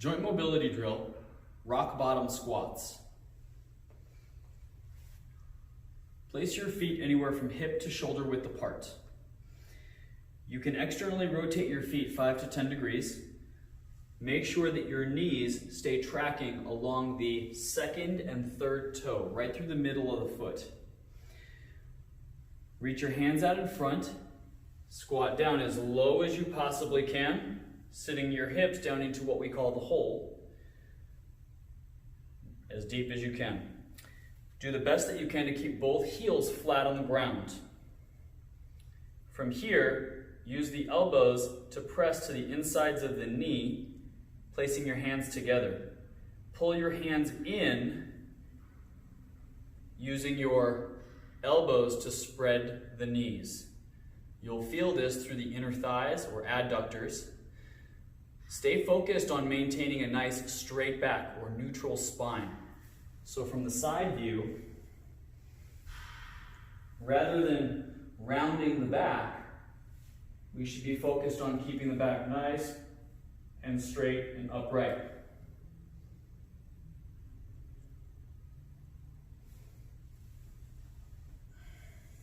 Joint mobility drill, rock bottom squats. Place your feet anywhere from hip to shoulder width apart. You can externally rotate your feet 5 to 10 degrees. Make sure that your knees stay tracking along the second and third toe, right through the middle of the foot. Reach your hands out in front. Squat down as low as you possibly can, sitting your hips down into what we call the hole, as deep as you can. Do the best that you can to keep both heels flat on the ground. From here, use the elbows to press to the insides of the knee, placing your hands together. Pull your hands in, using your elbows to spread the knees. You'll feel this through the inner thighs or adductors. Stay focused on maintaining a nice straight back or neutral spine. So from the side view, rather than rounding the back, we should be focused on keeping the back nice and straight and upright.